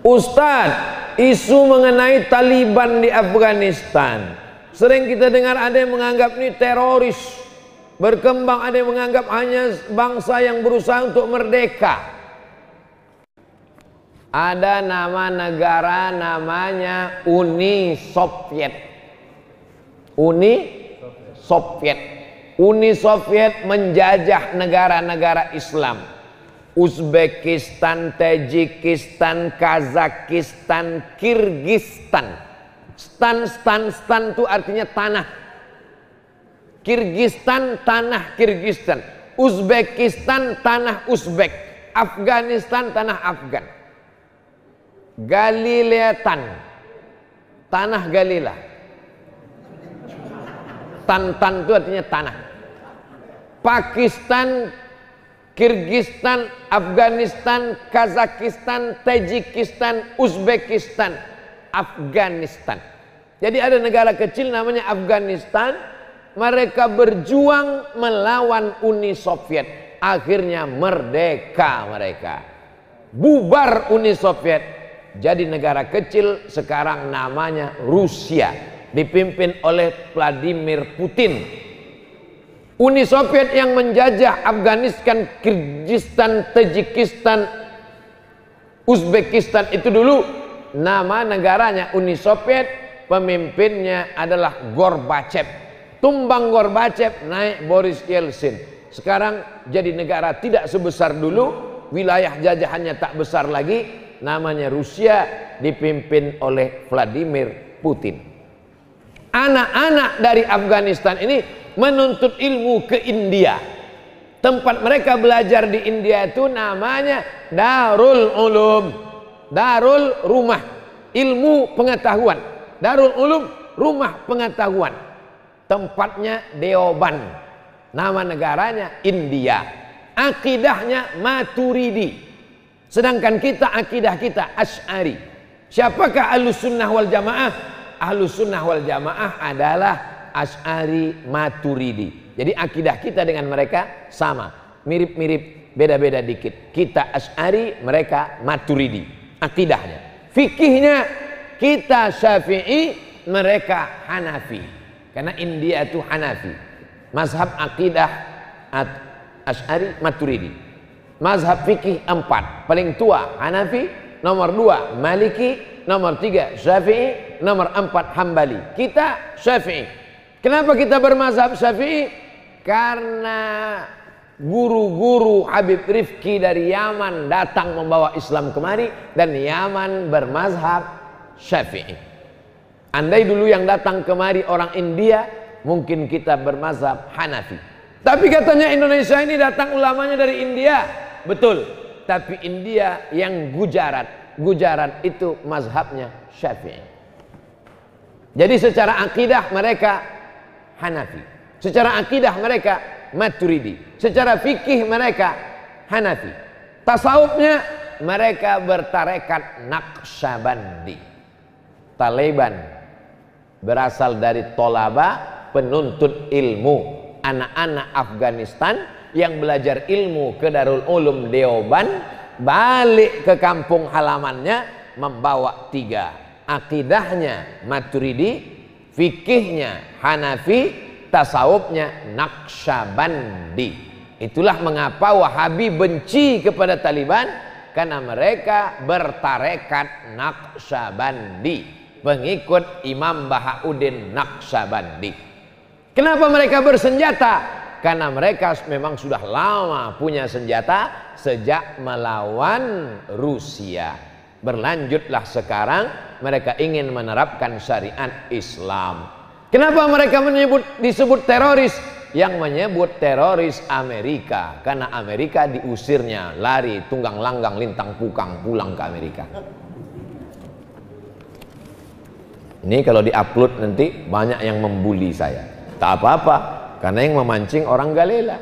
Ustadz, isu mengenai Taliban di Afghanistan, sering kita dengar ada yang menganggap ini teroris, berkembang, ada yang menganggap hanya bangsa yang berusaha untuk merdeka. Ada nama negara namanya Uni Soviet. Uni Soviet menjajah negara-negara Islam. Uzbekistan, Tajikistan, Kazakistan, Kirgistan. Stan itu artinya tanah. Kirgistan, tanah Kirgistan. Uzbekistan, tanah Uzbek. Afghanistan, tanah Afgan. Galileatan, tanah Galila. Tan itu artinya tanah. Pakistan, Kirgistan, Afghanistan, Kazakistan, Tajikistan, Uzbekistan, Afghanistan. Jadi ada negara kecil namanya Afghanistan. Mereka berjuang melawan Uni Soviet. Akhirnya merdeka mereka. Bubar Uni Soviet. Jadi negara kecil sekarang namanya Rusia. Dipimpin oleh Vladimir Putin. Uni Soviet yang menjajah Afghanistan, Kirgistan, Tajikistan, Uzbekistan itu dulu nama negaranya Uni Soviet, pemimpinnya adalah Gorbachev. Tumbang Gorbachev, naik Boris Yeltsin. Sekarang jadi negara tidak sebesar dulu, wilayah jajahannya tak besar lagi, namanya Rusia, dipimpin oleh Vladimir Putin. Anak-anak dari Afghanistan ini menuntut ilmu ke India. Tempat mereka belajar di India itu namanya Darul Ulum. Darul rumah ilmu pengetahuan. Darul Ulum rumah pengetahuan. Tempatnya Deoban. Nama negaranya India. Akidahnya Maturidi. Sedangkan kita akidah kita Asy'ari. Siapakah Ahlus Sunnah wal Jamaah? Ahlus Sunnah wal Jamaah adalah Asy'ari Maturidi. Jadi akidah kita dengan mereka sama, mirip-mirip, beda-beda dikit. Kita Asy'ari, mereka Maturidi. Akidahnya, fikihnya kita Syafi'i, mereka Hanafi. Karena India itu Hanafi. Mazhab akidah Asy'ari Maturidi. Mazhab fikih 4, paling tua Hanafi, nomor 2 Maliki, nomor 3 Syafi'i, nomor 4 Hambali. Kita Syafi'i. Kenapa kita bermazhab Syafi'i? Karena guru-guru Habib Rifki dari Yaman datang membawa Islam kemari, dan Yaman bermazhab Syafi'i. Andai dulu yang datang kemari orang India, mungkin kita bermazhab Hanafi. Tapi katanya Indonesia ini datang ulamanya dari India. Betul. Tapi India yang Gujarat. Gujarat itu mazhabnya Syafi'i. Jadi secara akidah mereka Hanafi. Secara akidah mereka Maturidi. Secara fikih mereka Hanafi. Tasawufnya mereka bertarekat Naqsyabandi. Taliban berasal dari tolaba, penuntut ilmu. Anak-anak Afghanistan yang belajar ilmu ke Darul Ulum Deoban, balik ke kampung halamannya membawa 3. Akidahnya Maturidi, fikihnya Hanafi, tasawufnya Naqsyabandi. Itulah mengapa Wahabi benci kepada Taliban, karena mereka bertarekat Naqsyabandi, pengikut Imam Bahauddin Naqsyabandi. Kenapa mereka bersenjata? Karena mereka memang sudah lama punya senjata sejak melawan Rusia. Berlanjutlah sekarang mereka ingin menerapkan syariat Islam. Kenapa mereka disebut teroris? Yang menyebut teroris Amerika, karena Amerika diusirnya, lari tunggang langgang lintang pukang pulang ke Amerika. Ini kalau diupload nanti banyak yang membuli saya. Tak apa-apa, karena yang memancing orang Galela.